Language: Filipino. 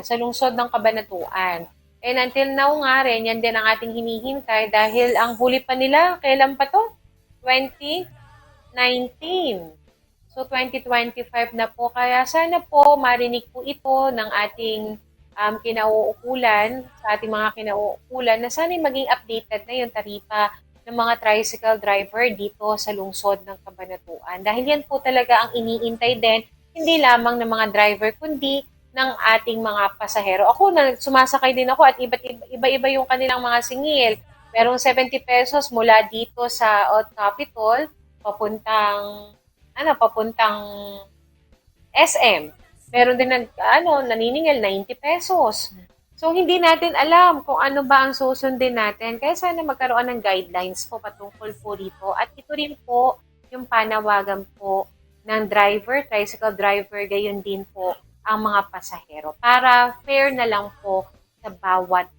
sa lungsod ng Cabanatuan. And until now nga rin, yan din ang ating hinihintay dahil ang huli pa nila, kailan pa to? 2019. So 2025 na po. Kaya sana po marinig po ito ng ating kinauukulan, sa ating mga kinauukulan, na sana maging updated na yung taripa ng mga tricycle driver dito sa lungsod ng Cabanatuan. Dahil yan po talaga ang iniintay din, hindi lamang ng mga driver, kundi ng ating mga pasahero. Ako, sumasakay din ako at iba-iba yung kanilang mga singil. Merong 70 pesos mula dito sa Old Capitol, papuntang SM. Meron din naniningil 90 pesos. So, hindi natin alam kung ano ba ang susundin natin. Kaya sana magkaroon ng guidelines po patungkol po dito. At ito rin po yung panawagan po ng driver, tricycle driver, gayon din po ang mga pasahero. Para fair na lang po sa bawat